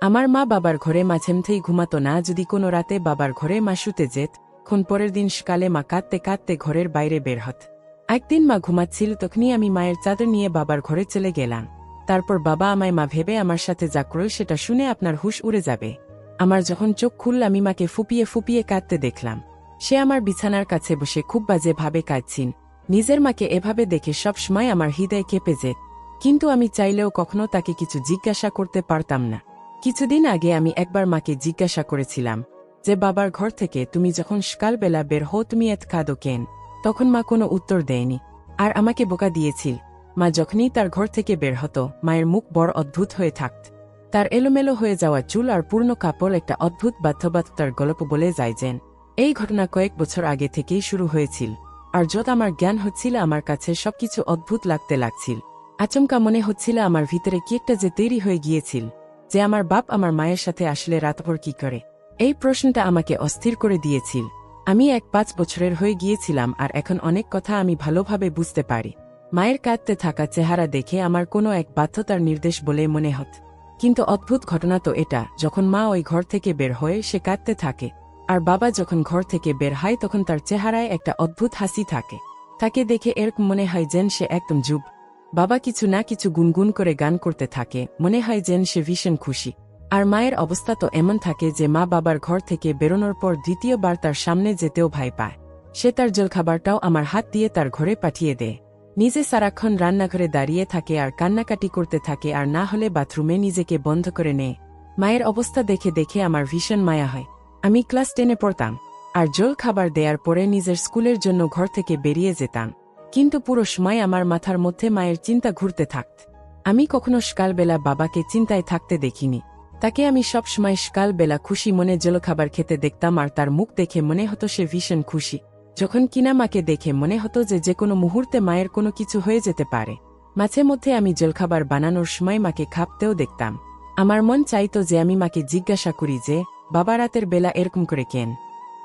আমার মা বাবার ঘরে মাঝেমধ্যেই ঘুমাতো না। যদি কোনো রাতে বাবার ঘরে মা শুতে যেত, খন পরের দিন সকালে মা কাঁদতে কাঁদতে ঘরের বাইরে বের হত। একদিন মা ঘুমাচ্ছিল, তখনই আমি মায়ের চাদর নিয়ে বাবার ঘরে চলে গেলাম। তারপর বাবা আমায় মা ভেবে আমার সাথে যা করল সেটা শুনে আপনার হুশ উড়ে যাবে। আমার যখন চোখ খুলল আমি মাকে ফুপিয়ে ফুপিয়ে কাঁদতে দেখলাম। সে আমার বিছানার কাছে বসে খুব বাজে ভাবে কাঁদছিন। নিজের মাকে এভাবে দেখে সব সময় আমার হৃদয় কেঁপে যেত, কিন্তু আমি চাইলেও কখনো তাকে কিছু জিজ্ঞাসা করতে পারতাম না। কিছুদিন আগে আমি একবার মাকে জিজ্ঞাসা করেছিলাম যে বাবার ঘর থেকে তুমি যখন সকালবেলা বের হো তুমি এত কাঁদো কেন? তখন মা কোনো উত্তর দেয়নি আর আমাকে বোকা দিয়েছিল। মা যখনই তার ঘর থেকে বের হতো মায়ের মুখ বড় অদ্ভুত হয়ে থাকত। তার এলোমেলো হয়ে যাওয়া চুল আর পূর্ণ কাপড় একটা অদ্ভুত বাধ্যবাধকতার গল্প বলে যায় যেন। এই ঘটনা কয়েক বছর আগে থেকেই শুরু হয়েছিল, আর যত আমার জ্ঞান হচ্ছিল আমার কাছে সবকিছু অদ্ভুত লাগতে লাগছিল। আচমকা মনে হচ্ছিল আমার ভিতরে কি একটা যে তৈরি হয়ে গিয়েছিল, যে আমার বাপ আমার মায়ের সাথে আসলে রাতভর কি করে। এই প্রশ্নটা আমাকে অস্থির করে দিয়েছিল। আমি 5 বছরের হয়ে গিয়েছিলাম আর এখন অনেক কথা আমি ভালোভাবে বুঝতে পারি। মায়ের কাঁদতে থাকা চেহারা দেখে আমার কোনো এক বাধ্যতার নির্দেশ বলে মনে হত। কিন্তু অদ্ভুত ঘটনা তো এটা, যখন মা ওই ঘর থেকে বের হয়ে সে কাঁদতে থাকে, আর বাবা যখন ঘর থেকে বের হয় তখন তার চেহারায় একটা অদ্ভুত হাসি থাকে। তাকে দেখে এরকম মনে হয় যেন সে একদম চুপ। বাবা কিছু না কিছু গুনগুন করে গান করতে থাকে, মনে হয় যেন সে ভীষণ খুশি। আর মায়ের অবস্থা তো এমন থাকে যে মা বাবার ঘর থেকে বেরোনোর পর দ্বিতীয়বার তার সামনে যেতেও ভয় পায়। সে তার জলখাবারটাও আমার হাত দিয়ে তার ঘরে পাঠিয়ে দেয়। নিজে সারাক্ষণ রান্নাঘরে দাঁড়িয়ে থাকে আর কান্নাকাটি করতে থাকে, আর না হলে বাথরুমে নিজেকে বন্ধ করে নেয়। মায়ের অবস্থা দেখে দেখে আমার ভীষণ মায়া হয়। আমি ক্লাস 10-এ পড়তাম, আর জল খাবার দেওয়ার পরে নিজের স্কুলের জন্য ঘর থেকে বেরিয়ে যেতাম। কিন্তু পুরো সময় আমার মাথার মধ্যে মায়ের চিন্তা ঘুরতে থাকত। আমি কখনো সকালবেলা বাবাকে চিন্তায় থাকতে দেখিনি। তাকে আমি সব সময় সকালবেলা খুশি মনে জলখাবার খেতে দেখতাম, আর তার মুখ দেখে মনে হতো সে ভীষণ খুশি। যখন কিনা মাকে দেখে মনে হতো যে কোনো মুহূর্তে মায়ের কোনো কিছু হয়ে যেতে পারে। মাঝে মধ্যে আমি জলখাবার বানানোর সময় মাকে খাপতেও দেখতাম। আমার মন চাইতো যে আমি মাকে জিজ্ঞাসা করি যে বাবা রাতের বেলা এরকম করে কেন,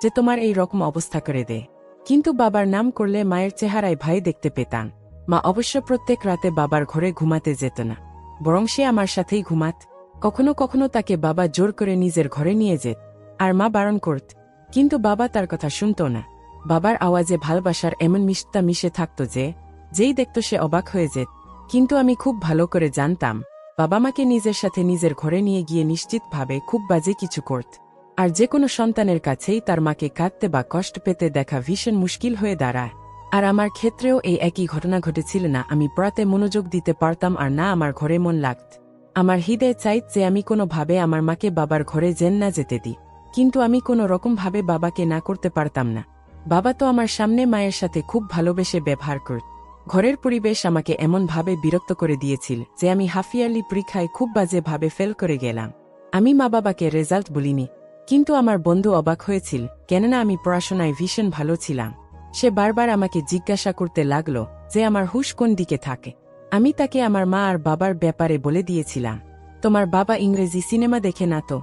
যে তোমার এই রকম অবস্থা করে দে। কিন্তু বাবার নাম করলে মায়ের চেহারায় ভয় দেখতে পেতাম। মা অবশ্য প্রত্যেক রাতে বাবার ঘরে ঘুমাতে যেত না, বরং সে আমার সাথেই ঘুমাত। কখনো কখনো তাকে বাবা জোর করে নিজের ঘরে নিয়ে যেত, আর মা বারণ করত, কিন্তু বাবা তার কথা শুনত না। বাবার আওয়াজে ভালোবাসার এমন মিষ্টতা মিশে থাকত যে যেই দেখত সে অবাক হয়ে যেত। কিন্তু আমি খুব ভালো করে জানতাম বাবা মাকে নিজের সাথে নিজের ঘরে নিয়ে গিয়ে নিশ্চিতভাবে খুব বাজে কিছু করত। আর যে কোনো সন্তানের কাছেই তার মাকে কাঁদতে বা কষ্ট পেতে দেখা ভীষণ মুশকিল হয়ে দাঁড়ায়। আর আমার ক্ষেত্রেও এই একই ঘটনা ঘটেছিল না। আমি পড়াতে মনোযোগ দিতে পারতাম আর না আমার ঘরে মন লাগত। আমার হৃদয় চাইত যে আমি কোনোভাবে আমার মাকে বাবার ঘরে যেন না যেতে দিই, কিন্তু আমি কোনো রকমভাবে বাবাকে না করতে পারতাম না। বাবা তো আমার সামনে মায়ের সাথে খুব ভালোবেসে ব্যবহার করত। ঘরের পরিবেশ আমাকে এমনভাবে বিরক্ত করে দিয়েছিল যে আমি হাফ ইয়ারলি পরীক্ষায় খুব বাজে ভাবে ফেল করে গেলাম। আমি মা বাবাকে রেজাল্ট বলিনি, কিন্তু আমার বন্ধু অবাক হয়েছিল, কেননা আমি পড়াশোনায় ভীষণ ভালো ছিলাম। সে বারবার আমাকে জিজ্ঞাসা করতে লাগলো যে আমার হুঁশ কোন দিকে থাকে। আমি তাকে আমার মা আর বাবার ব্যাপারে বলে দিয়েছিলাম। তোমার বাবা ইংরেজি সিনেমা দেখে না তো?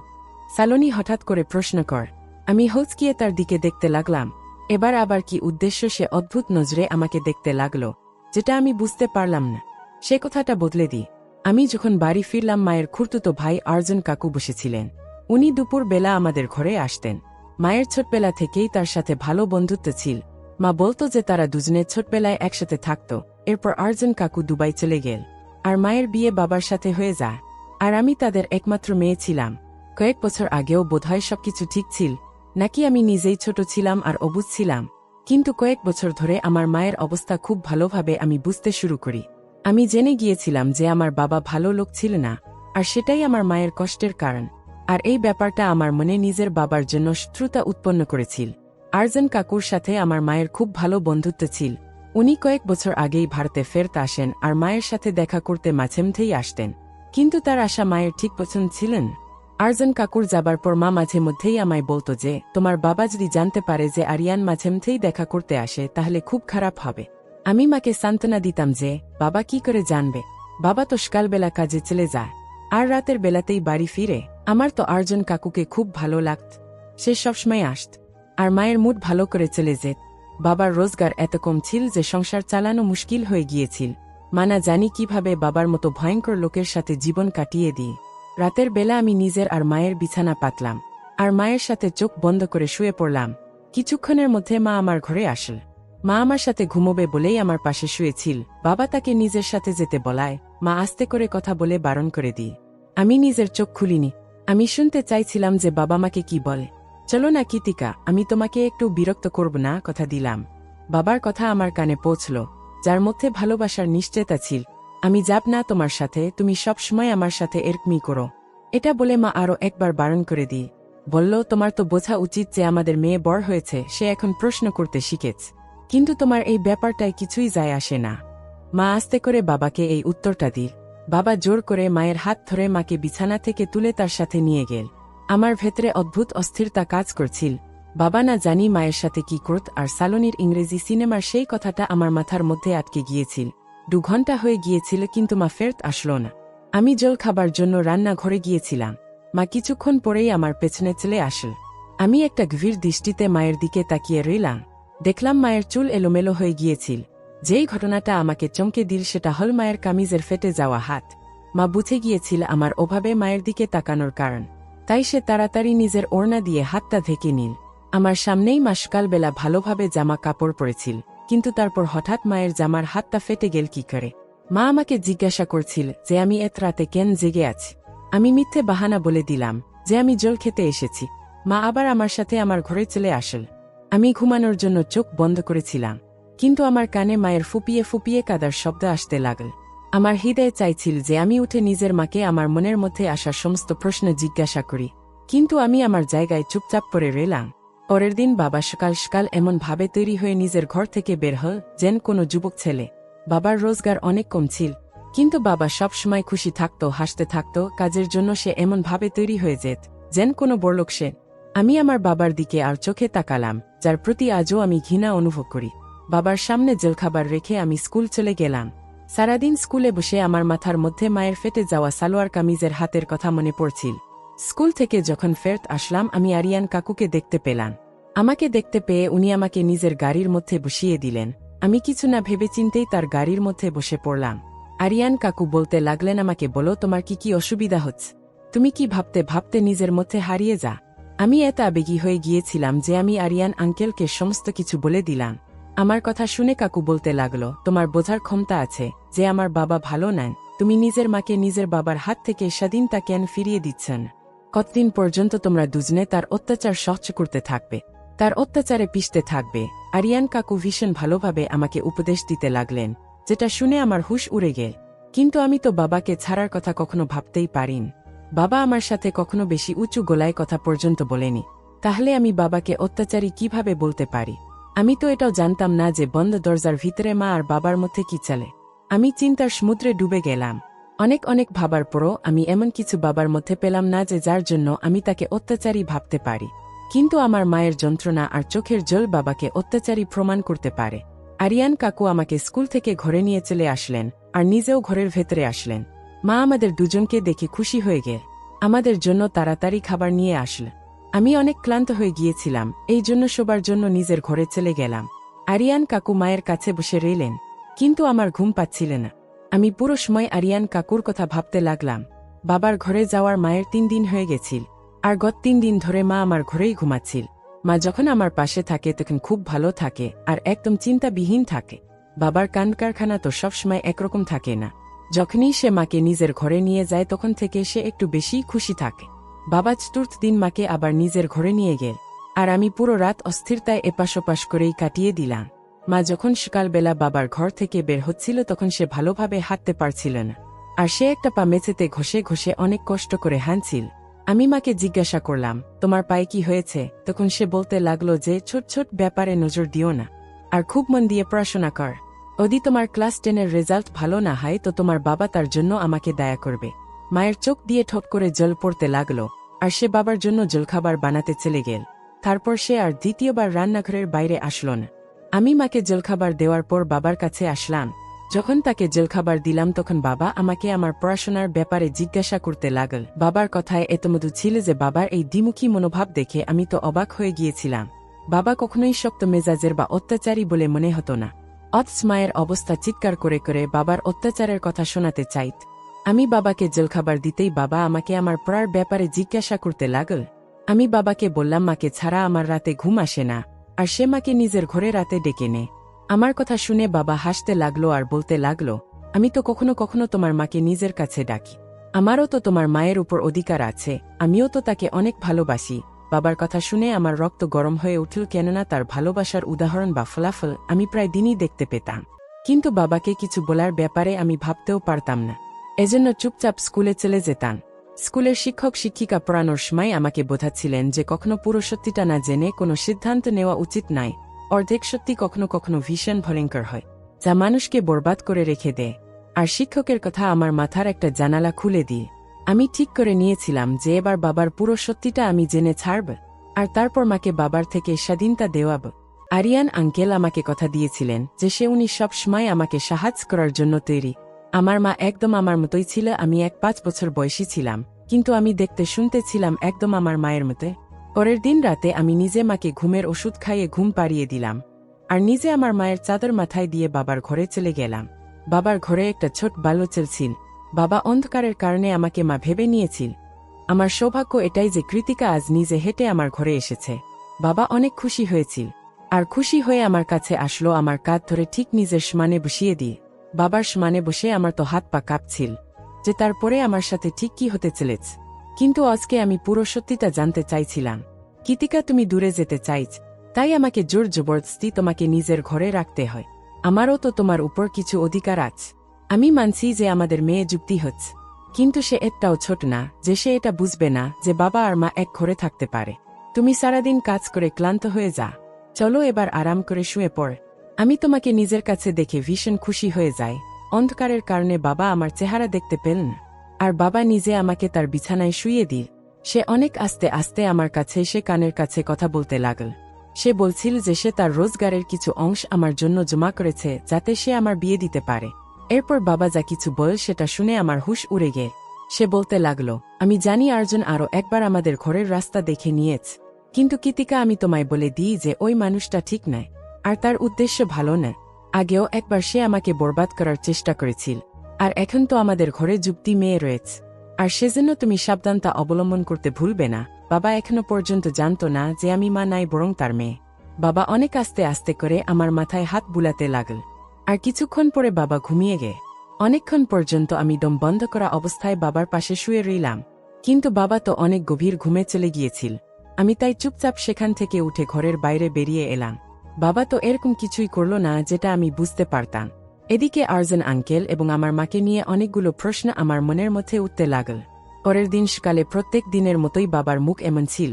সালোনি হঠাৎ করে প্রশ্ন কর। আমি হচকিয়ে তার দিকে দেখতে লাগলাম। এবার আবার কি উদ্দেশ্য সে অদ্ভুত নজরে আমাকে দেখতে লাগলো, যেটা আমি বুঝতে পারলাম না। সে কথাটা বদলে দিই। আমি যখন বাড়ি ফিরলাম মায়ের খুড়তুতো ভাই আর্জন কাকু বসেছিলেন। উনি দুপুর বেলা আমাদের ঘরে আসতেন। মায়ের ছোটবেলা থেকেই তার সাথে ভালো বন্ধুত্ব ছিল। মা বলতো যে তারা দুজনে ছোটবেলায় একসাথে থাকতো। এরপর আর্জন কাকু দুবাই চলে গেল, আর মায়ের বিয়ে বাবার সাথে হয়ে যায়। আর আমি তাদের একমাত্র মেয়ে ছিলাম। কয়েক বছর আগেও বোধহয় সবকিছু ঠিক ছিল, নাকি আমি নিজেই ছোট ছিলাম আর অবুঝ ছিলাম। কিন্তু কয়েক বছর ধরে আমার মায়ের অবস্থা খুব ভালোভাবে আমি বুঝতে শুরু করি। আমি জেনে গিয়েছিলাম যে আমার বাবা ভালো লোক ছিল না, আর সেটাই আমার মায়ের কষ্টের কারণ। আর এই ব্যাপারটা আমার মনে নিজের বাবার জন্য শত্রুতা উৎপন্ন করেছিল। আর্জন কাকুর সাথে আমার মায়ের খুব ভালো বন্ধুত্ব ছিল। উনি কয়েক বছর আগেই ভারতে ফেরত আসেন আর মায়ের সাথে দেখা করতে মাঝেমধ্যেই আসতেন, কিন্তু তার আশা মায়ের ঠিক পছন্দ ছিলেন। আর্জন কাকুর যাবার পর মা মাঝে মধ্যেই আমায় বলতো যে তোমার বাবা যদি জানতে পারে যে আরিয়ান মাঝেমধ্যেই দেখা করতে আসে তাহলে খুব খারাপ হবে। আমি মাকে সান্ত্বনা দিতাম যে বাবা কি করে জানবে, বাবা তো সকালবেলা কাজে চলে যায় আর রাতের বেলাতেই বাড়ি ফিরে। আমার তো আর্জন কাকুকে খুব ভালো লাগত, সে সবসময় আসত আর মায়ের মুড ভালো করে চলে যেত। বাবার রোজগার এত কম ছিল যে সংসার চালানো মুশকিল হয়ে গিয়েছিল। মানা জানি কিভাবে বাবার মতো ভয়ঙ্কর লোকের সাথে জীবন কাটিয়ে দিই। রাতের বেলা আমি নিজের আর মায়ের বিছানা পাতলাম আর মায়ের সাথে চোখ বন্ধ করে শুয়ে পড়লাম। কিছুক্ষণের মধ্যে মা আমার ঘরে আসল। মা আমার সাথে ঘুমোবে বলেই আমার পাশে শুয়েছিল। বাবা তাকে নিজের সাথে যেতে বলায় মা আস্তে করে কথা বলে বারণ করে দিই। আমি নিজের চোখ খুলিনি। আমি শুনতে চাইছিলাম যে বাবা মাকে কি বলে। চলো না কৃতিকা, আমি তোমাকে একটু বিরক্ত করব না, কথা দিলাম। বাবার কথা আমার কানে পৌঁছল, যার মধ্যে ভালোবাসার নিশ্চয়তা ছিল। আমি যাব না তোমার সাথে, তুমি সব সময় আমার সাথে এরকমই করো। এটা বলে মা আরো একবার বারণ করে দিই। বলল, তোমার তো বোঝা উচিত যে আমাদের মেয়ে বড় হয়েছে, সে এখন প্রশ্ন করতে শিখেছে, কিন্তু তোমার এই ব্যাপারটায় কিছুই যায় আসে না। মা আস্তে করে বাবাকে এই উত্তরটা দিল। বাবা জোর করে মায়ের হাত ধরে মাকে বিছানা থেকে তুলে তার সাথে নিয়ে গেল। আমার ভেতরে অদ্ভুত অস্থিরতা কাজ করছিল। বাবা না জানি মায়ের সাথে কি করত, আর সালোনির ইংরেজি সিনেমার সেই কথাটা আমার মাথার মধ্যে আটকে গিয়েছিল। 2 ঘন্টা হয়ে গিয়েছিল কিন্তু মা ফেরত আসলো না। আমি জল খাবার জন্য রান্নাঘরে গিয়েছিলাম। মা কিছুক্ষণ পরেই আমার পেছনে চলে আসল। আমি একটা গভীর দৃষ্টিতে মায়ের দিকে তাকিয়ে রইলাম। দেখলাম মায়ের চুল এলোমেলো হয়ে গিয়েছিল। যেই ঘটনাটা আমাকে চমকে দিল সেটা হল মায়ের কামিজের ফেটে যাওয়া হাত। মা বুঝে গিয়েছিল আমার ওভাবে মায়ের দিকে তাকানোর কারণ, তাই সে তাড়াতাড়ি নিজের ওড়না দিয়ে হাতটা ঢেকে নিল। আমার সামনেই মা সকালবেলা ভালোভাবে জামা কাপড় পরেছিল, কিন্তু তারপর হঠাৎ মায়ের জামার হাতটা ফেটে গেল কি করে। মা আমাকে জিজ্ঞাসা করছিল যে আমি এত রাতে কেন জেগে আছি। আমি মিথ্যে বাহানা বলে দিলাম যে আমি জল খেতে এসেছি। মা আবার আমার সাথে আমার ঘরে চলে আসল। আমি ঘুমানোর জন্য চোখ বন্ধ করেছিলাম, কিন্তু আমার কানে মায়ের ফুপিয়ে ফুপিয়ে কাদার শব্দ আসতে লাগল। আমার হৃদয়ে চাইছিল যে আমি উঠে নিজের মাকে আমার মনের মধ্যে আসা সমস্ত প্রশ্ন জিজ্ঞাসা করি, কিন্তু আমি আমার জায়গায় চুপচাপ পড়ে রইলাম। পরের দিন বাবা সকাল সকাল এমন ভাবে তৈরি হয়ে নিজের ঘর থেকে বের হল যেন কোনো যুবক ছেলে। বাবার রোজগার অনেক কম ছিল, কিন্তু বাবা সব সময় খুশি থাকতো, হাসতে থাকতো। কাজের জন্য সে এমন ভাবে তৈরি হয়ে যেত যেন কোনো বড়লোক সে। আমি আমার বাবার দিকে আর চোখে তাকালাম, যার প্রতি আজও আমি ঘৃণা অনুভব করি। বাবার সামনে জলখাবার রেখে আমি স্কুল চলে গেলাম। সারাদিন স্কুলে বসে আমার মাথার মধ্যে মায়ের ফেটে যাওয়া সালোয়ার কামিজের হাতের কথা মনে পড়ছিল। স্কুল থেকে যখন ফেরত আসলাম আমি আরিয়ান কাকুকে দেখতে পেলাম। আমাকে দেখতে পেয়ে উনি আমাকে নিজের গাড়ির মধ্যে বসিয়ে দিলেন। আমি কিছু না ভেবে চিন্তেই তার গাড়ির মধ্যে বসে পড়লাম। আরিয়ান কাকু বলতে লাগলেন, আমাকে বলো তোমার কি কি অসুবিধা হচ্ছে। তুমি কি ভাবতে ভাবতে নিজের মধ্যে হারিয়ে যা। আমি এত আবেগী হয়ে গিয়েছিলাম যে আমি আরিয়ান আঙ্কেলকে সমস্ত কিছু বলে দিলাম। আমার কথা শুনে কাকু বলতে লাগলো, তোমার বোঝার ক্ষমতা আছে যে আমার বাবা ভালো নেন। তুমি নিজের মাকে নিজের বাবার হাত থেকে স্বাধীনতা কেন ফিরিয়ে দিচ্ছেন? কতদিন পর্যন্ত তোমরা দুজনে তার অত্যাচার সহ্য করতে থাকবে, তার অত্যাচারে পিষতে থাকবে? আরিয়ান কাকু ভীষণ ভালোভাবে আমাকে উপদেশ দিতে লাগলেন, যেটা শুনে আমার হুঁশ উড়ে গেল। কিন্তু আমি তো বাবাকে ছাড়ার কথা কখনো ভাবতেই পারিন। বাবা আমার সাথে কখনো বেশি উঁচু গলায় কথা পর্যন্ত বলেনি, তাহলে আমি বাবাকে অত্যাচারী কিভাবে বলতে পারি? আমি তো এটাও জানতাম না যে বন্ধ দরজার ভিতরে মা আর বাবার মধ্যে কি চলে। আমি চিন্তার সমুদ্রে ডুবে গেলাম। অনেক অনেক ভাবার পরও আমি এমন কিছু বাবার মধ্যে পেলাম না যে যার জন্য আমি তাকে অত্যাচারী ভাবতে পারি। কিন্তু আমার মায়ের যন্ত্রণা আর চোখের জল বাবাকে অত্যাচারী প্রমাণ করতে পারে। আরিয়ান কাকু আমাকে স্কুল থেকে ঘরে নিয়ে চলে আসলেন, আর নিজেও ঘরের ভেতরে আসলেন। মা আমাদের দুজনকে দেখে খুশি হয়ে গেল। আমাদের জন্য তাড়াতাড়ি খাবার নিয়ে আসল। আমি অনেক ক্লান্ত হয়ে গিয়েছিলাম, এই জন্য শোবার জন্য নিজের ঘরে চলে গেলাম। আরিয়ান কাকু মায়ের কাছে বসে রইলেন, কিন্তু আমার ঘুম পাচ্ছিল না। আমি পুরো সময় আরিয়ান কাকুর কথা ভাবতে লাগলাম। বাবার ঘরে যাওয়ার মায়ের 3 দিন হয়ে গেছিল, আর গত 3 দিন ধরে মা আমার ঘরেই ঘুমাচ্ছিল। মা যখন আমার পাশে থাকে তখন খুব ভালো থাকে আর একদম চিন্তাবিহীন থাকে। বাবার কাণ্ড কারখানা তো সবসময় একরকম থাকে না। যখনই সে মাকে নিজের ঘরে নিয়ে যায় তখন থেকে সে একটু বেশি খুশি থাকে। বাবা 4th দিন মাকে আবার নিজের ঘরে নিয়ে গেল, আর আমি পুরো রাত অস্থিরতায় এপাশ ওপাশ করেই কাটিয়ে দিলাম। মা যখন সকালবেলা বাবার ঘর থেকে বের হচ্ছিল তখন সে ভালোভাবে হাঁটতে পারছিল না, আর সে একটা পা মেঝেতে ঘষে ঘষে অনেক কষ্ট করে হাঁটছিল। আমি মাকে জিজ্ঞাসা করলাম, তোমার পায়ে কি হয়েছে? তখন সে বলতে লাগলো যে ছোট ছোট ব্যাপারে নজর দিও না, আর খুব মন দিয়ে পড়াশোনা কর। যদি তোমার ক্লাস 10-এর রেজাল্ট ভালো না হয় তো তোমার বাবা তার জন্য আমাকে দয়া করবে। মায়ের চোখ দিয়ে ঠোঁট করে জল পড়তে লাগলো, আর সে বাবার জন্য জলখাবার বানাতে চলে গেল। তারপর সে আর দ্বিতীয়বার রান্নাঘরের বাইরে আসলো না। আমি মাকে জলখাবার দেওয়ার পর বাবার কাছে আসলাম। যখন তাকে জলখাবার দিলাম তখন বাবা আমাকে আমার পড়াশোনার ব্যাপারে জিজ্ঞাসা করতে লাগল। বাবার কথায় এত মধু ছিল যে বাবার এই দ্বিমুখী মনোভাব দেখে আমি তো অবাক হয়ে গিয়েছিলাম। বাবা কখনোই শক্ত মেজাজের বা অত্যাচারী বলে মনে হতো না। অথচ মায়ের অবস্থা চিৎকার করে করে বাবার অত্যাচারের কথা শোনাতে চাইত। আমি বাবাকে জলখাবার দিতেই বাবা আমাকে আমার পড়ার ব্যাপারে জিজ্ঞাসা করতে লাগল। আমি বাবাকে বললাম মাকে ছাড়া আমার রাতে ঘুম আসে না, আর সে মাকে নিজের ঘরে রাতে ডেকে নে। আমার কথা শুনে বাবা হাসতে লাগলো আর বলতে লাগলো, আমি তো কখনো কখনো তোমার মাকে নিজের কাছে ডাকি। আমারও তো তোমার মায়ের উপর অধিকার আছে, আমিও তো তাকে অনেক ভালোবাসি। বাবার কথা শুনে আমার রক্ত গরম হয়ে উঠল, কেননা তার ভালোবাসার উদাহরণ বা ফলাফল আমি প্রায় দিনই দেখতে পেতাম। কিন্তু বাবাকে কিছু বলার ব্যাপারে আমি ভাবতেও পারতাম না, এজন্য চুপচাপ স্কুলে চলে যেতাম। স্কুলের শিক্ষক শিক্ষিকা পড়ানোর সময় আমাকে বোঝাচ্ছিলেন যে কখনো পুরো সত্যিটা না জেনে কোনো সিদ্ধান্ত নেওয়া উচিত নয়। অর্ধেক সত্যি কখনো কখনো ভীষণ ভয়ঙ্কর হয়, যা মানুষকে বরবাদ করে রেখে দেয়। আর শিক্ষকের কথা আমার মাথার একটা জানালা খুলে দিয়ে আমি ঠিক করে নিয়েছিলাম যে এবার বাবার পুরো সত্যিটা আমি জেনে ছাড়ব, আর তারপর মাকে বাবার থেকে স্বাধীনতা দেওয়াব। আরিয়ান আঙ্কেল আমাকে কথা দিয়েছিলেন যে উনি সব সময় আমাকে সাহায্য করার জন্য তৈরি। আমার মা একদম আমার মতোই ছিল। আমি 5 বছর বয়সী ছিলাম, কিন্তু আমি দেখতে শুনতে ছিলাম একদম আমার মায়ের মতো। পরের দিন রাতে আমি নিজে মাকে ঘুমের ওষুধ খাইয়ে ঘুম পাড়িয়ে দিলাম, আর নিজে আমার মায়ের চাদর মাথায় দিয়ে বাবার ঘরে চলে গেলাম। বাবার ঘরে একটা ছোট বাল্য চলছিল। বাবা অন্ধকারের কারণে আমাকে মা ভেবে নিয়েছিল। আমার সৌভাগ্য এটাই যে কৃতিকা আজ নিজে হেঁটে আমার ঘরে এসেছে। বাবা অনেক খুশি হয়েছিল, আর খুশি হয়ে আমার কাছে আসলো, আমার কাঁধ ধরে ঠিক নিজের সমানে বসিয়ে দিয়ে। বাবার সমানে বসে আমার তো হাত পা কাঁপছিল যে তারপরে আমার সাথে ঠিক কি হতে চলেছে। কিন্তু আজকে আমি পুরো সত্যিটা জানতে চাইছিলাম। কৃতিকা, তুমি দূরে যেতে চাইছ, তাই আমাকে জোর জবরদস্তি তোমাকে নিজের ঘরে রাখতে হয়। আমারও তো তোমার উপর কিছু অধিকার আছে। আমি মানছি যে আমাদের মেয়ে যুক্তি হচ্ছে, কিন্তু সে একটাও ছোট না যে সে এটা বুঝবে না যে বাবা আর মা এক ঘরে থাকতে পারে। তুমি সারাদিন কাজ করে ক্লান্ত হয়ে যা, চলো এবার আরাম করে শুয়ে পড়। আমি তোমাকে নিজের কাছে দেখে ভীষণ খুশি হয়ে যাই। অন্ধকারের কারণে বাবা আমার চেহারা দেখতে পেলেন না, আর বাবা নিজে আমাকে তার বিছানায় শুইয়ে দিল। সে অনেক আস্তে আস্তে আমার কাছে এসে কানের কাছে কথা বলতে লাগল। সে বলছিল যে সে তার রোজগারের কিছু অংশ আমার জন্য জমা করেছে যাতে সে আমার বিয়ে দিতে পারে। এরপর বাবা যা কিছু বল সেটা শুনে আমার হুঁশ উড়ে গে। সে বলতে লাগলো, আমি জানি আর্জুন আরও একবার আমাদের ঘরের রাস্তা দেখে নিয়েছে, কিন্তু কৃতিকা, আমি তোমায় বলে দিই যে ওই মানুষটা ঠিক নয়, আর তার উদ্দেশ্য ভালো না। আগেও একবার সে আমাকে বরবাদ করার চেষ্টা করেছিল, আর এখন তো আমাদের ঘরে যুক্তি মেয়ে রয়েছে, আর সেজন্য তুমি সাবধানতা অবলম্বন করতে ভুলবে না। বাবা এখনো পর্যন্ত জানতো না যে আমি মা নাই, বরং তার মেয়ে। বাবা অনেক আস্তে আস্তে করে আমার মাথায় হাত বুলাতে লাগল, আর কিছুক্ষণ পরে বাবা ঘুমিয়ে গে। অনেকক্ষণ পর্যন্ত আমি দম বন্ধ করা অবস্থায় বাবার পাশে শুয়ে রইলাম, কিন্তু বাবা তো অনেক গভীর ঘুমে চলে গিয়েছিল। আমি তাই চুপচাপ সেখান থেকে উঠে ঘরের বাইরে বেরিয়ে এলাম। বাবা তো এরকম কিছুই করল না যেটা আমি বুঝতে পারতাম। এদিকে আর্জুন আঙ্কেল এবং আমার মাকে নিয়ে অনেকগুলো প্রশ্ন আমার মনের মধ্যে উঠতে লাগল। পরের দিন সকালে প্রত্যেক দিনের মতোই বাবার মুখ এমন ছিল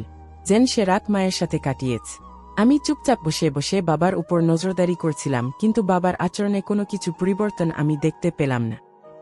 যেন সে রাত মায়ের সাথে কাটিয়েছে। আমি চুপচাপ বসে বসে বাবার উপর নজরদারি করছিলাম, কিন্তু বাবার আচরণে কোনো কিছু পরিবর্তন আমি দেখতে পেলাম না।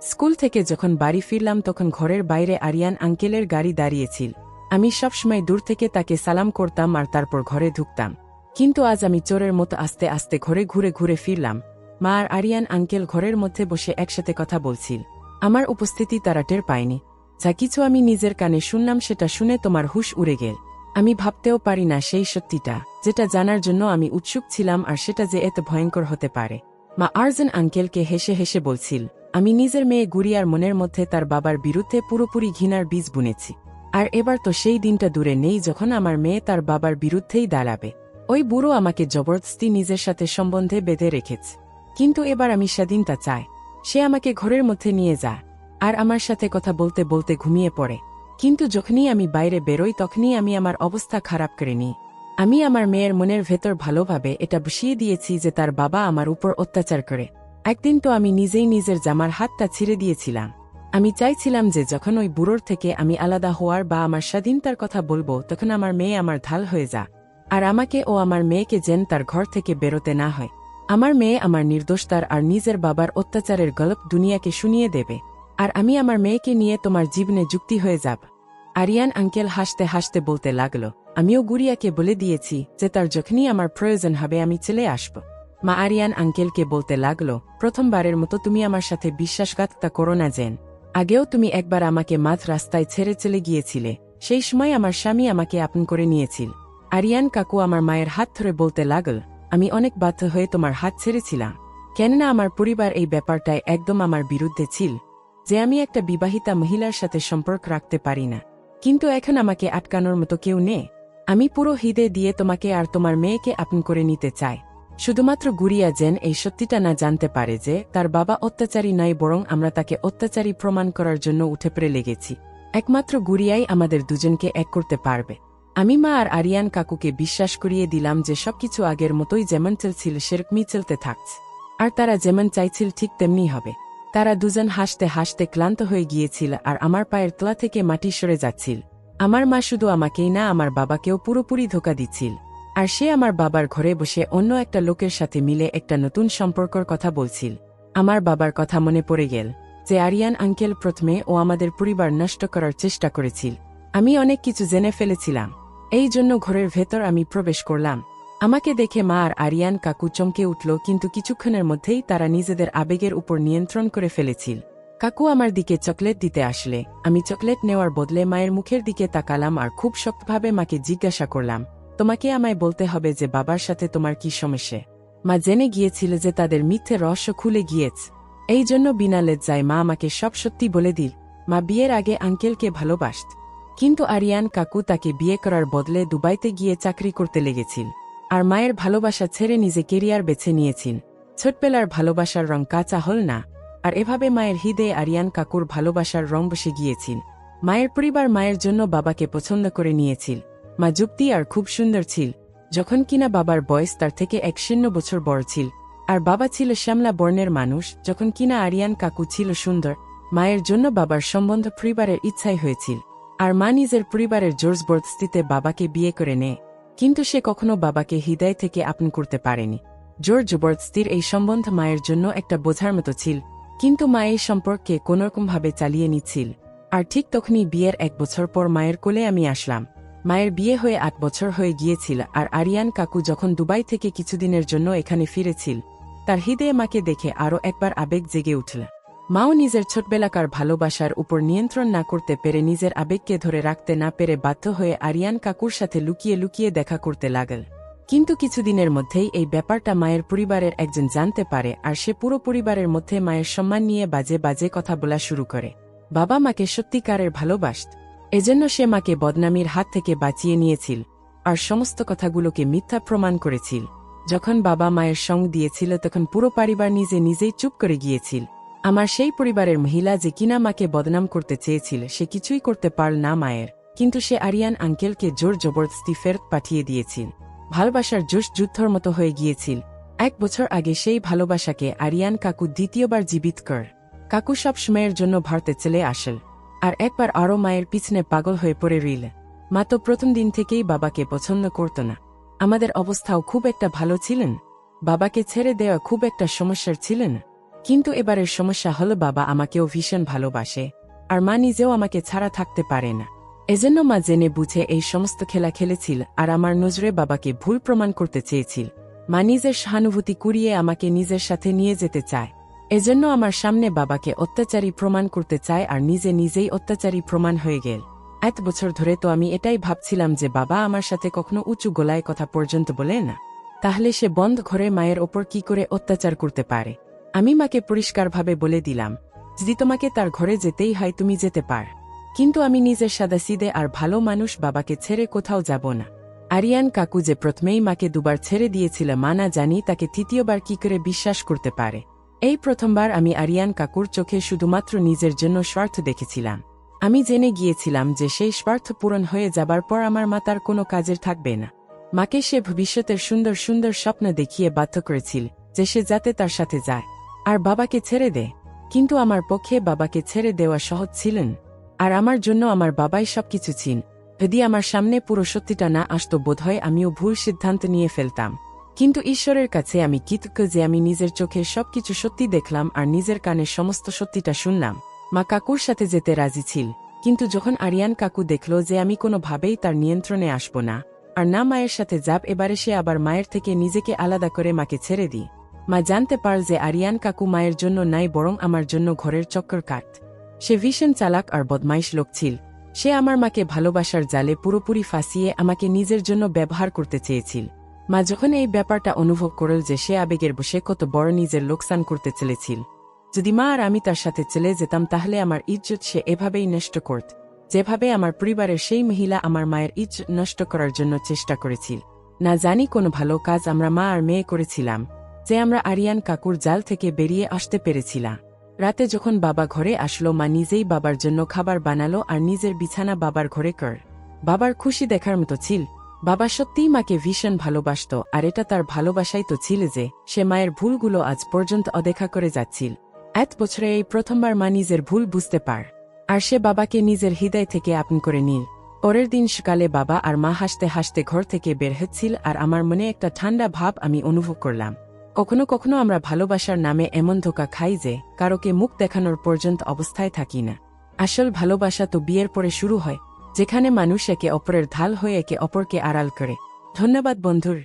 স্কুল থেকে যখন বাড়ি ফিরলাম তখন ঘরের বাইরে আরিয়ান আঙ্কেলের গাড়ি দাঁড়িয়েছিল। আমি সবসময় দূর থেকে তাকে সালাম করতাম আর তারপর ঘরে ঢুকতাম, কিন্তু আজ আমি চোরের মতো আস্তে আস্তে ঘরে ঘুরে ঘুরে ফিরলাম। মা আর আরিয়ান আঙ্কেল ঘরের মধ্যে বসে একসাথে কথা বলছিল। আমার উপস্থিতি তারা টের পায়নি। যা কিছু আমি নিজের কানে শুনলাম সেটা শুনে তোমার হুঁশ উড়ে গেল। আমি ভাবতেও পারি না সেই সত্যিটা যেটা জানার জন্য আমি উৎসুক ছিলাম, আর সেটা যে এত ভয়ঙ্কর হতে পারে। মা আর্জুন আঙ্কেলকে হেসে হেসে বলছিল, আমি নিজের মেয়ে গুড়িয়ার মনের মধ্যে তার বাবার বিরুদ্ধে পুরোপুরি ঘৃণার বীজ বুনেছি, আর এবার তো সেই দিনটা দূরে নেই যখন আমার মেয়ে তার বাবার বিরুদ্ধেই দাঁড়াবে। ওই বুড়ো আমাকে জবরদস্তি নিজের সাথে সম্বন্ধে বেঁধে রেখেছে, কিন্তু এবার আমি স্বাধীনতা চাই। সে আমাকে ঘরের মধ্যে নিয়ে যায় আর আমার সাথে কথা বলতে বলতে ঘুমিয়ে পড়ে, কিন্তু যখনই আমি বাইরে বেরোই তখনই আমি আমার অবস্থা খারাপ করে নিই। আমি আমার মেয়ের মনের ভেতর ভালোভাবে এটা বসিয়ে দিয়েছি যে তার বাবা আমার উপর অত্যাচার করে। একদিন তো আমি নিজেই নিজের জামার হাতটা ছিঁড়ে দিয়েছিলাম। আমি চাইছিলাম যে যখন ওই বুড়োর থেকে আমি আলাদা হওয়ার বা আমার স্বাধীনতার কথা বলবো তখন আমার মেয়ে আমার ঢাল হয়ে যা, আর আমাকে ও আমার মেয়েকে যেন তার ঘর থেকে বেরোতে না হয়। আমার মেয়ে আমার নির্দোষতার আর নিজের বাবার অত্যাচারের গল্প দুনিয়াকে শুনিয়ে দেবে, আর আমি আমার মেয়েকে নিয়ে তোমার জীবনে যুক্তি হয়ে যাব। আরিয়ান আঙ্কেল হাসতে হাসতে বলতে লাগলো, আমিও গুড়িয়াকে বলে দিয়েছি যে তার যখনই আমার প্রয়োজন হবে আমি চলে আসব। মা আরিয়ান আঙ্কেলকে বলতে লাগলো, প্রথমবারের মতো তুমি আমার সাথে বিশ্বাসঘাতকতা করো না জেন। আগেও তুমি একবার আমাকে মাঝ রাস্তায় ছেড়ে চলে গিয়েছিলে, সেই সময় আমার স্বামী আমাকে আপন করে নিয়েছিল। আরিয়ান কাকু আমার মায়ের হাত ধরে বলতে লাগল, আমি অনেক বাধ্য হয়ে তোমার হাত ছেড়েছিলাম, কেননা আমার পরিবার এই ব্যাপারটায় একদম আমার বিরুদ্ধে ছিল। যে আমি একটা বিবাহিতা মহিলার সাথে সম্পর্ক রাখতে পারি না। কিন্তু এখন আমাকে আটকানোর মতো কেউ নেই। আমি পুরো হৃদয় দিয়ে তোমাকে আর তোমার মেয়েকে আপন করে নিতে চাই। শুধুমাত্র গুড়িয়া যেন এই সত্যিটা না জানতে পারে যে তার বাবা অত্যাচারী নয়, বরং আমরা তাকে অত্যাচারী প্রমাণ করার জন্য উঠে পড়ে লেগেছি। একমাত্র গুড়িয়াই আমাদের দুজনকে এক করতে পারবে। আমি মা আর আরিয়ান কাকুকে বিশ্বাস করিয়ে দিলাম যে সবকিছু আগের মতোই যেমন চলছিল সেরকমই চলতে থাকছে, আর তারা যেমন চাইছিল ঠিক তেমনি হবে। তারা দুজন হাসতে হাসতে ক্লান্ত হয়ে গিয়েছিল আর আমার পায়ের তলা থেকে মাটি সরে যাচ্ছিল। আমার মা শুধু আমাকেই না, আমার বাবাকেও পুরোপুরি ধোঁকা দিচ্ছিল। আর সে আমার বাবার ঘরে বসে অন্য একটা লোকের সাথে মিলে একটা নতুন সম্পর্কর কথা বলছিল। আমার বাবার কথা মনে পড়ে গেল যে আরিয়ান আঙ্কেল প্রথমে ও আমাদের পরিবার নষ্ট করার চেষ্টা করেছিল। আমি অনেক কিছু জেনে ফেলেছিলাম, এই জন্য ঘরের ভেতর আমি প্রবেশ করলাম। আমাকে দেখে মা আর আরিয়ান কাকু চমকে উঠল, কিন্তু কিছুক্ষণের মধ্যেই তারা নিজেদের আবেগের উপর নিয়ন্ত্রণ করে ফেলেছিল। কাকু আমার দিকে চকলেট দিতে আসলে আমি চকলেট নেওয়ার বদলে মায়ের মুখের দিকে তাকালাম আর খুব শক্তভাবে মাকে জিজ্ঞাসা করলাম, তোমাকে আমায় বলতে হবে যে বাবার সাথে তোমার কি সমস্যা? মা জেনে গিয়েছিল যে তাদের মিথ্যে রহস্য খুলে গিয়েছে। এই জন্য বিনা লজ্জায় মা আমাকে সব সত্যি বলে দিল। মা বিয়ের আগে আঙ্কেলকে ভালোবাসত, কিন্তু আরিয়ান কাকু তাকে বিয়ে করার বদলে দুবাইতে গিয়ে চাকরি করতে লেগেছিল। আর মায়ের ভালোবাসা ছেড়ে নিজে কেরিয়ার বেছে নিয়েছেন। ছোটবেলার ভালোবাসার রং কাঁচা হল না, আর এভাবে মায়ের হৃদয়ে আরিয়ান কাকুর ভালোবাসার রং বসে গিয়েছিল। মায়ের পরিবার মায়ের জন্য বাবাকে পছন্দ করে নিয়েছিল। মা যুক্তি আর খুব সুন্দর ছিল, যখন কিনা বাবার বয়স তার থেকে 100 বছর বড় ছিল। আর বাবা ছিল শ্যামলা বর্ণের মানুষ, যখন কিনা আরিয়ান কাকু ছিল সুন্দর। মায়ের জন্য বাবার সম্বন্ধ পরিবারের ইচ্ছাই হয়েছিল, আর মা নিজের পরিবারের জোরজবরদস্তিতে বাবাকে বিয়ে করে নেয়। কিন্তু সে কখনো বাবাকে হৃদয় থেকে আপন করতে পারেনি। জোর জবরদস্তির এই সম্বন্ধ মায়ের জন্য একটা বোঝার মতো ছিল, কিন্তু মা এই সম্পর্কে কোনোরকমভাবে চালিয়ে নিচ্ছিল। আর ঠিক তখনই বিয়ের 1 বছর পর মায়ের কোলে আমি আসলাম। মায়ের বিয়ে হয়ে 8 বছর হয়ে গিয়েছিল, আর আরিয়ান কাকু যখন দুবাই থেকে কিছুদিনের জন্য এখানে ফিরেছিল, তার হৃদয়ে মাকে দেখে আরও একবার আবেগ জেগে উঠল। মাও নিজের ছোটবেলাকার ভালোবাসার উপর নিয়ন্ত্রণ না করতে পেরে, নিজের আবেগকে ধরে রাখতে না পেরে বাধ্য হয়ে আরিয়ান কাকুর সাথে লুকিয়ে লুকিয়ে দেখা করতে লাগল। কিন্তু কিছুদিনের মধ্যেই এই ব্যাপারটা মায়ের পরিবারের একজন জানতে পারে, আর সে পুরো পরিবারের মধ্যে মায়ের সম্মান নিয়ে বাজে বাজে কথা বলা শুরু করে। বাবা মাকে সত্যিকারের ভালোবাসত, এজন্য সে মাকে বদনামির হাত থেকে বাঁচিয়ে নিয়েছিল, আর সমস্ত কথাগুলোকে মিথ্যা প্রমাণ করেছিল। যখন বাবা মায়ের সঙ্গ দিয়েছিল, তখন পুরো পরিবার নিজে নিজেই চুপ করে গিয়েছিল। আমার সেই পরিবারের মহিলা যে কিনা মাকে বদনাম করতে চেয়েছিল, সে কিছুই করতে পারল না মায়ের, কিন্তু সে আরিয়ান আঙ্কেলকে জোর জবরদস্তি ফেরত পাঠিয়ে দিয়েছিল। ভালোবাসার জোশ যুদ্ধর মতো হয়ে গিয়েছিল। 1 বছর আগে সেই ভালোবাসাকে আরিয়ান কাকু দ্বিতীয়বার জীবিত কর। কাকু সব সময়ের জন্য ভারতে চলে আসল, আর একবার আরও মায়ের পিছনে পাগল হয়ে পড়ে রইল। মা তো প্রথম দিন থেকেই বাবাকে পছন্দ করত না। আমাদের অবস্থাও খুব একটা ভালো ছিলেন, বাবাকে ছেড়ে দেওয়া খুব একটা সমস্যার ছিলেন। কিন্তু এবারের সমস্যা হল বাবা আমাকেও ভীষণ ভালোবাসে, আর মা নিজেও আমাকে ছাড়া থাকতে পারে না। এজন্য মা জেনে বুঝে এই সমস্ত খেলা খেলেছিল, আর আমার নজরে বাবাকে ভুল প্রমাণ করতে চেয়েছিল। মা নিজের সহানুভূতি কুড়িয়ে আমাকে নিজের সাথে নিয়ে যেতে চায়। এজন্য আমার সামনে বাবাকে অত্যাচারী প্রমাণ করতে চায়, আর নিজে নিজেই অত্যাচারী প্রমাণ হয়ে গেল। 1 বছর ধরে তো আমি এটাই ভাবছিলাম যে বাবা আমার সাথে কখনো উঁচু গলায় কথা পর্যন্ত বলে না, তাহলে সে বন্ধ ঘরে মায়ের ওপর কি করে অত্যাচার করতে পারে? আমি মাকে পরিষ্কারভাবে বলে দিলাম, যদি তোমাকে তার ঘরে যেতেই হয় তুমি যেতে পার, কিন্তু আমি নিজের সাদাসিদে আর ভালো মানুষ বাবাকে ছেড়ে কোথাও যাব না। আরিয়ান কাকু যে প্রথমেই মাকে 2 বার ছেড়ে দিয়েছিল, মা না জানি তাকে 3য় বার কি করে বিশ্বাস করতে পারে। এই প্রথমবার আমি আরিয়ান কাকুর চোখে শুধুমাত্র নিজের জন্য স্বার্থ দেখেছিলাম। আমি জেনে গিয়েছিলাম যে সেই স্বার্থ পূরণ হয়ে যাবার পর আমার মা তার কোনো কাজের থাকবে না। মাকে সে ভবিষ্যতের সুন্দর সুন্দর স্বপ্ন দেখিয়ে বাধ্য করেছিল যে সে যাতে তার সাথে যায়, আর বাবাকে ছেড়ে দেয়। কিন্তু আমার পক্ষে বাবাকে ছেড়ে দেওয়া সহজ ছিলেন, আর আমার জন্য আমার বাবাই সবকিছু ছিলেন। যদি আমার সামনে পুরো সত্যিটা না আসতো, বোধহয় আমিও ভুল সিদ্ধান্ত নিয়ে ফেলতাম। কিন্তু ঈশ্বরের কাছে আমি কৃতজ্ঞ যে আমি নিজের চোখে সবকিছু সত্যি দেখলাম আর নিজের কানে সমস্ত সত্যিটা শুনলাম। মা কাকুর সাথে যেতে রাজি ছিল, কিন্তু যখন আরিয়ান কাকু দেখল যে আমি কোনোভাবেই তার নিয়ন্ত্রণে আসব না, আর না মায়ের সাথে যাব, এবারে সে আবার মায়ের থেকে নিজেকে আলাদা করে মাকে ছেড়ে দিই। মা জানতে পারল যে আরিয়ান কাকু মায়ের জন্য নাই, বরং আমার জন্য ঘরের চক্কর কাট। সে ভীষণ চালাক আর বদমাইশ লোক ছিল। সে আমার মাকে ভালোবাসার জালে পুরোপুরি ফাঁসিয়ে আমাকে নিজের জন্য ব্যবহার করতে চেয়েছিল। মা যখন এই ব্যাপারটা অনুভব করল যে সে আবেগের বসে কত বড় নিজের লোকসান করতে চলেছিল, যদি মা আর আমি তার সাথে চলে যেতাম তাহলে আমার ইজ্জত সে এভাবেই নষ্ট করত, যেভাবে আমার পরিবারের সেই মহিলা আমার মায়ের ইজ্জত নষ্ট করার জন্য চেষ্টা করেছিল। না জানি কোনো ভালো কাজ আমরা মা আর মেয়ে করেছিলাম যে আমরা আরিয়ান কাকুর জাল থেকে বেরিয়ে আসতে পেরেছিলাম। রাতে যখন বাবা ঘরে আসলো মা নিজেই বাবার জন্য খাবার বানালো আর নিজের বিছানা বাবার ঘরে কর। বাবার খুশি দেখার মতো ছিল। বাবা সত্যিই মাকে ভীষণ ভালোবাসত, আর এটা তার ভালোবাসাই তো ছিল যে সে মায়ের ভুলগুলো আজ পর্যন্ত অদেখা করে যাচ্ছিল। 1 বছরে এই প্রথমবার মা নিজের ভুল বুঝতে পার, আর সে বাবাকে নিজের হৃদয় থেকে আপন করে নিল। পরের দিন সকালে বাবা আর মা হাসতে হাসতে ঘর থেকে বের হচ্ছিল, আর আমার মনে একটা ঠান্ডা ভাব আমি অনুভব করলাম। কখনো কখনো আমরা ভালোবাসার নামে এমন ধোঁকা খাই যে কারোকে মুখ দেখানোর পর্যন্ত অবস্থায় থাকি না। আসল ভালোবাসা তো বিয়ের পরে শুরু হয়, যেখানে মানুষ একে অপরের ঢাল হয়ে একে অপরকে আড়াল করে। ধন্যবাদ বন্ধুর।